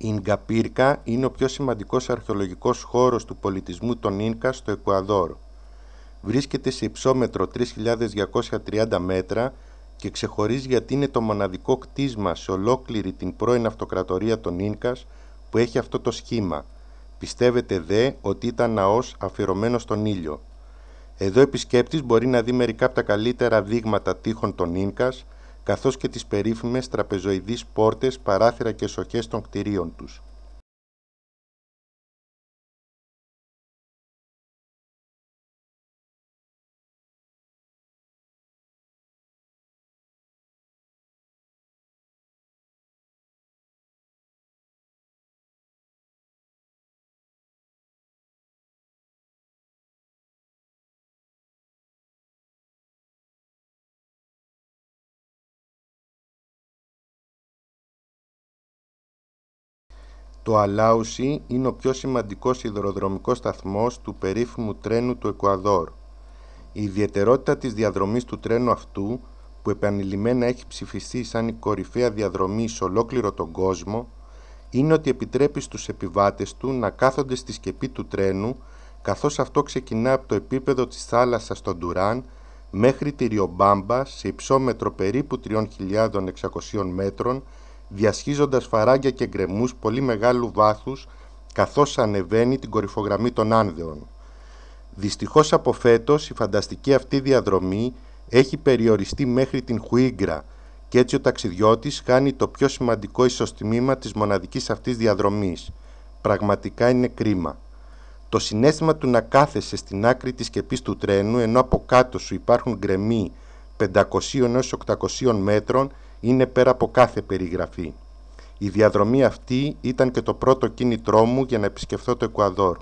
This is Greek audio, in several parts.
Η Ινγκαπίρκα είναι ο πιο σημαντικός αρχαιολογικός χώρος του πολιτισμού των Ίνκα στο Εκουαδόρ. Βρίσκεται σε υψόμετρο 3.230 μέτρα και ξεχωρίζει γιατί είναι το μοναδικό κτίσμα σε ολόκληρη την πρώην αυτοκρατορία των Ίνκας που έχει αυτό το σχήμα. Πιστεύετε δε ότι ήταν ναός αφιερωμένος στον ήλιο. Εδώ ο επισκέπτης μπορεί να δει μερικά από τα καλύτερα δείγματα τείχων των Ίνκας, καθώς και τις περίφημες τραπεζοειδείς πόρτες, παράθυρα και σοχές των κτηρίων τους. Το Αλάουσι είναι ο πιο σημαντικός σιδηροδρομικός σταθμός του περίφημου τρένου του Εκουαδόρ. Η ιδιαιτερότητα της διαδρομής του τρένου αυτού, που επανειλημμένα έχει ψηφιστεί σαν η κορυφαία διαδρομή σε ολόκληρο τον κόσμο, είναι ότι επιτρέπει στους επιβάτες του να κάθονται στη σκεπή του τρένου, καθώς αυτό ξεκινά από το επίπεδο της θάλασσας στον Τουράν μέχρι τη Ριομπάμπα σε υψόμετρο περίπου 3.600 μέτρων, διασχίζοντας φαράγγια και γκρεμούς πολύ μεγάλου βάθους, καθώς ανεβαίνει την κορυφογραμμή των Άνδεων. Δυστυχώς από φέτος η φανταστική αυτή διαδρομή έχει περιοριστεί μέχρι την Χουίγκρα και έτσι ο ταξιδιώτης χάνει το πιο σημαντικό ισοστιμήμα της μοναδικής αυτής διαδρομής. Πραγματικά είναι κρίμα. Το συναίσθημα του να κάθεσαι στην άκρη της σκεπής του τρένου ενώ από κάτω σου υπάρχουν γκρεμοί 500 έως 800 μέτρων είναι πέρα από κάθε περιγραφή. Η διαδρομή αυτή ήταν και το πρώτο κίνητρό μου για να επισκεφθώ το Εκουαδόρ.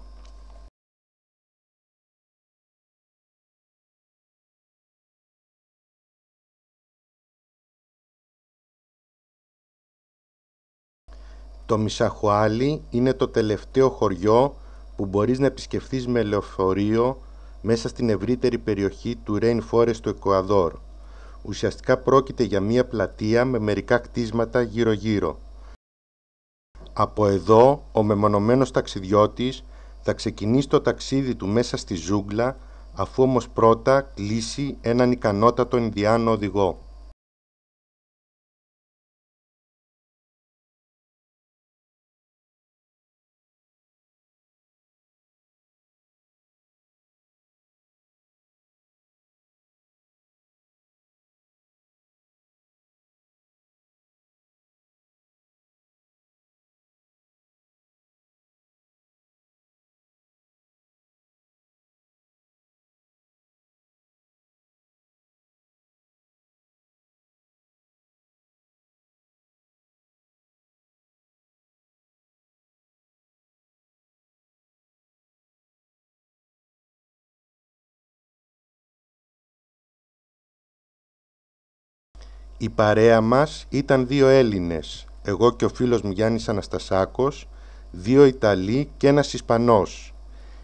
Το Μισαχουάλι είναι το τελευταίο χωριό που μπορείς να επισκεφθείς με λεωφορείο μέσα στην ευρύτερη περιοχή του Rainforest του Εκουαδόρ. Ουσιαστικά πρόκειται για μια πλατεία με μερικά κτίσματα γύρω-γύρω. Από εδώ, ο μεμονωμένος ταξιδιώτης θα ξεκινήσει το ταξίδι του μέσα στη ζούγκλα, αφού όμως πρώτα κλείσει έναν ικανότατο Ινδιάνο οδηγό. Η παρέα μας ήταν δύο Έλληνες, εγώ και ο φίλος μου Γιάννης Αναστασάκος, δύο Ιταλοί και ένας Ισπανός.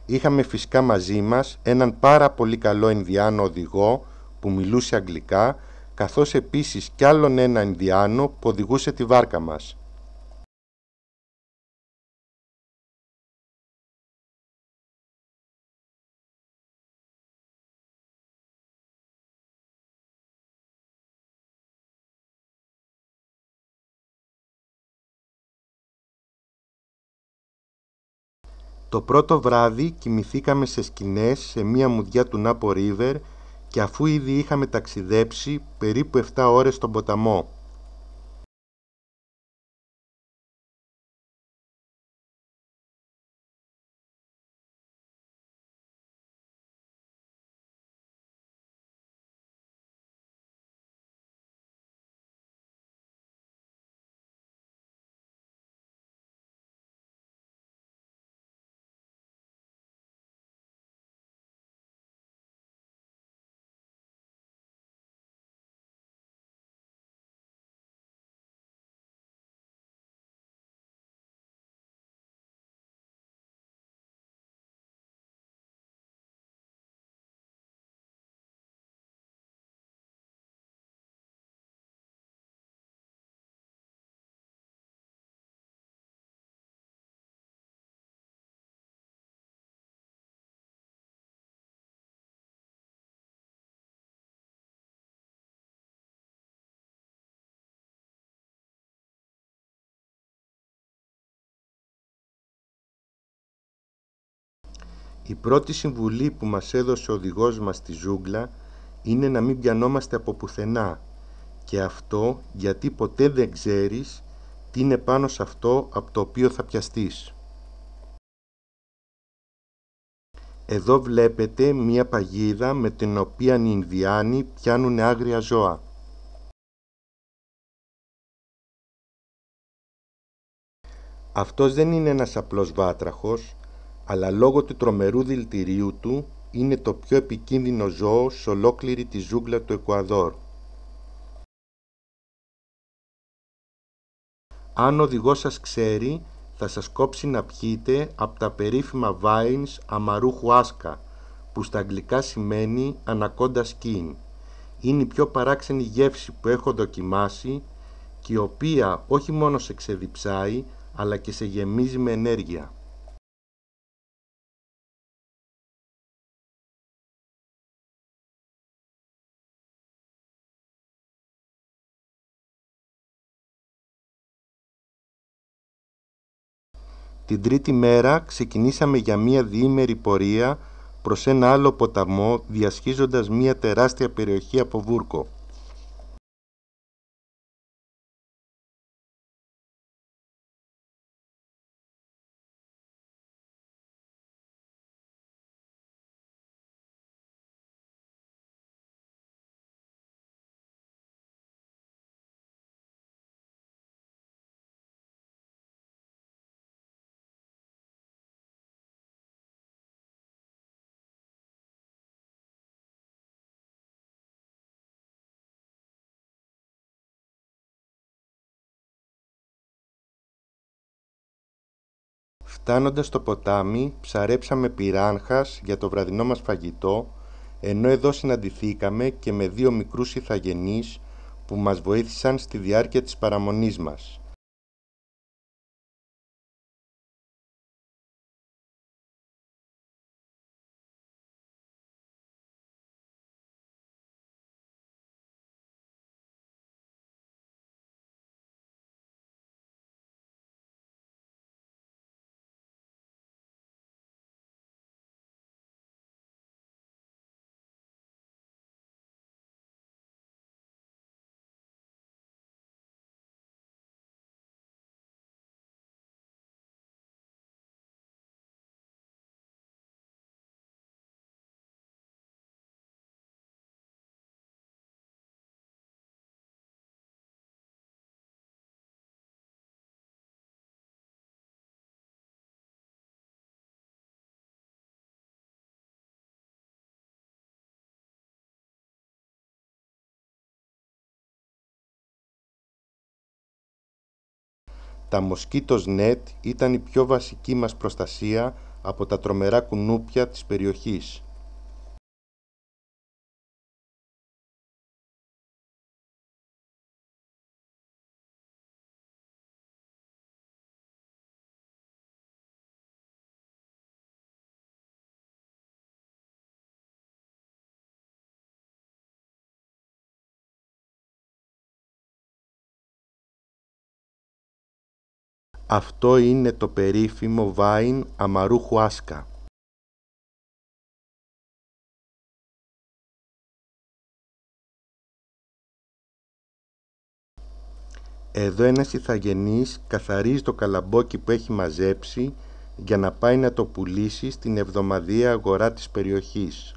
Είχαμε φυσικά μαζί μας έναν πάρα πολύ καλό Ινδιάνο οδηγό που μιλούσε αγγλικά, καθώς επίσης κι άλλον ένα Ινδιάνο που οδηγούσε τη βάρκα μας. Το πρώτο βράδυ κοιμηθήκαμε σε σκηνές σε μία μουδιά του Νάπο Ρίβερ και αφού ήδη είχαμε ταξιδέψει περίπου 7 ώρες στον ποταμό. Η πρώτη συμβουλή που μας έδωσε ο οδηγός μας στη ζούγκλα είναι να μην πιανόμαστε από πουθενά, και αυτό γιατί ποτέ δεν ξέρεις τι είναι πάνω σε αυτό από το οποίο θα πιαστείς. Εδώ βλέπετε μία παγίδα με την οποία οι Ινδιάνοι πιάνουν άγρια ζώα. Αυτός δεν είναι ένας απλός βάτραχος, αλλά λόγω του τρομερού δηλητηρίου του είναι το πιο επικίνδυνο ζώο σε ολόκληρη τη ζούγκλα του Εκουαδόρ. Αν ο οδηγός σας ξέρει, θα σας κόψει να πιείτε από τα περίφημα vines Amaru-Huasca, που στα αγγλικά σημαίνει Anaconda Skin. Είναι η πιο παράξενη γεύση που έχω δοκιμάσει και η οποία όχι μόνο σε ξεδιψάει, αλλά και σε γεμίζει με ενέργεια. Την τρίτη μέρα ξεκινήσαμε για μία διήμερη πορεία προς ένα άλλο ποταμό, διασχίζοντας μία τεράστια περιοχή από βούρκο. Φτάνοντας στο ποτάμι, ψαρέψαμε πυράνχας για το βραδινό μας φαγητό, ενώ εδώ συναντηθήκαμε και με δύο μικρούς ηθαγενείς που μας βοήθησαν στη διάρκεια της παραμονής μας. Τα μοσκίτος νετ ήταν η πιο βασική μας προστασία από τα τρομερά κουνούπια της περιοχής. Αυτό είναι το περίφημο Vine Amaru-Huasca. Εδώ ένας ηθαγενής καθαρίζει το καλαμπόκι που έχει μαζέψει για να πάει να το πουλήσει στην εβδομαδιαία αγορά της περιοχής.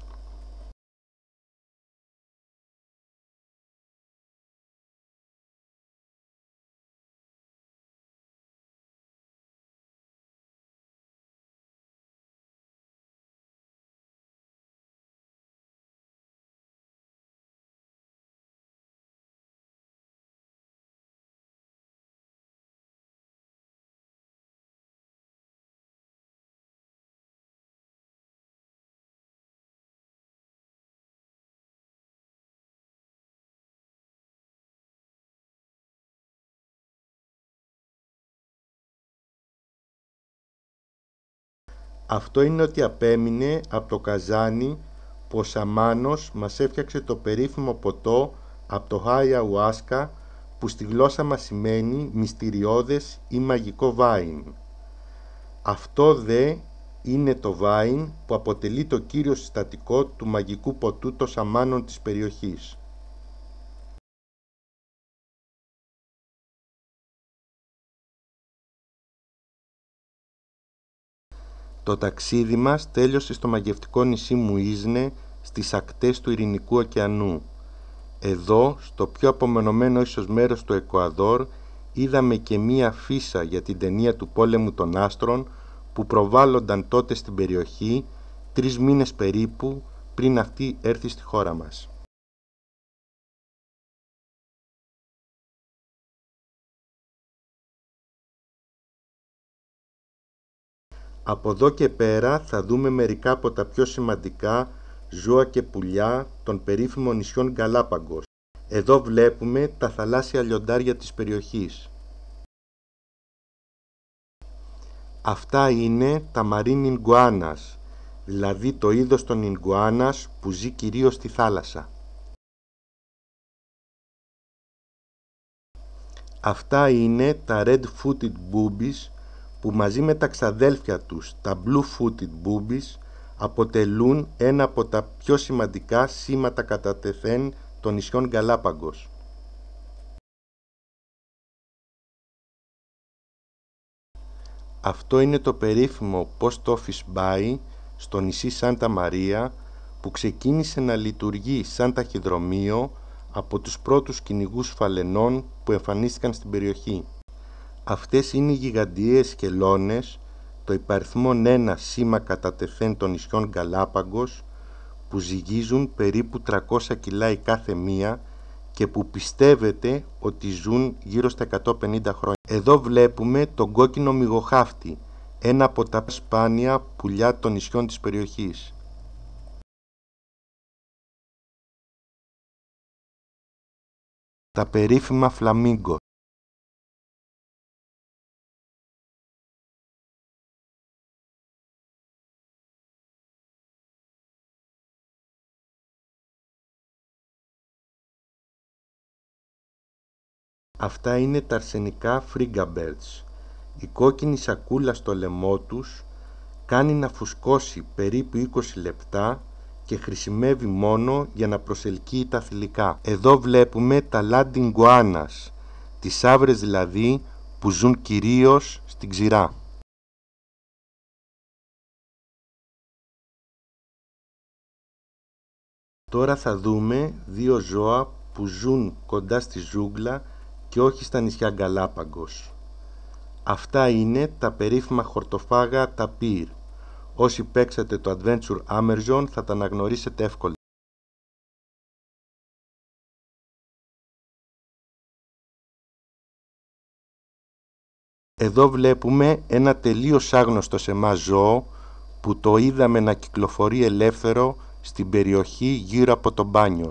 Αυτό είναι ότι απέμεινε από το καζάνι που ο σαμάνος μας έφτιαξε το περίφημο ποτό από το Ayahuasca, που στη γλώσσα μας σημαίνει μυστηριώδες ή μαγικό βάιν. Αυτό δε είναι το βάιν που αποτελεί το κύριο συστατικό του μαγικού ποτού των σαμάνων της περιοχής. Το ταξίδι μας τέλειωσε στο μαγευτικό νησί Μουίζνε στις ακτές του Ειρηνικού ωκεανού. Εδώ, στο πιο απομονωμένο ίσως μέρος του Εκουαδόρ, είδαμε και μία φύσα για την ταινία του Πόλεμου των Άστρων που προβάλλονταν τότε στην περιοχή 3 μήνες περίπου πριν αυτή έρθει στη χώρα μας. Από εδώ και πέρα θα δούμε μερικά από τα πιο σημαντικά ζώα και πουλιά των περίφημων νησιών Γκαλάπαγκος. Εδώ βλέπουμε τα θαλάσσια λιοντάρια της περιοχής. Αυτά είναι τα μαρίν ιγκουάνας, δηλαδή το είδος των ιγκουάνας που ζει κυρίως στη θάλασσα. Αυτά είναι τα red-footed boobies που μαζί με τα ξαδέλφια τους, τα blue-footed boobies, αποτελούν ένα από τα πιο σημαντικά σήματα κατά τεθέν των νησιών Γκαλάπαγκος. Αυτό είναι το περίφημο Post Office Bay στο νησί Σάντα Μαρία που ξεκίνησε να λειτουργεί σαν ταχυδρομείο από τους πρώτους κυνηγούς φαλενών που εμφανίστηκαν στην περιοχή. Αυτές είναι οι γιγαντιαίες σκελώνες, το υπαριθμόν 1 σήμα κατά τεθέν των νησιών Γκαλάπαγκος που ζυγίζουν περίπου 300 κιλά η κάθε μία και που πιστεύετε ότι ζουν γύρω στα 150 χρόνια. Εδώ βλέπουμε τον κόκκινο μυγοχάφτη, ένα από τα σπάνια πουλιά των νησιών της περιοχής. Τα περίφημα φλαμίγκο. Αυτά είναι τα αρσενικά frigabirds. Η κόκκινη σακούλα στο λαιμό τους κάνει να φουσκώσει περίπου 20 λεπτά και χρησιμεύει μόνο για να προσελκύει τα θηλυκά. Εδώ βλέπουμε τα λαντιγκουάνας, τις άβρες δηλαδή που ζουν κυρίως στην ξηρά. Τώρα θα δούμε 2 ζώα που ζουν κοντά στη ζούγκλα και όχι στα νησιά Γκαλάπαγκος. Αυτά είναι τα περίφημα χορτοφάγα ταπίρ. Όσοι παίξατε το Adventure Amazon θα τα αναγνωρίσετε εύκολα. Εδώ βλέπουμε ένα τελείως άγνωστο σε εμάς ζώο που το είδαμε να κυκλοφορεί ελεύθερο στην περιοχή γύρω από το μπάνιο.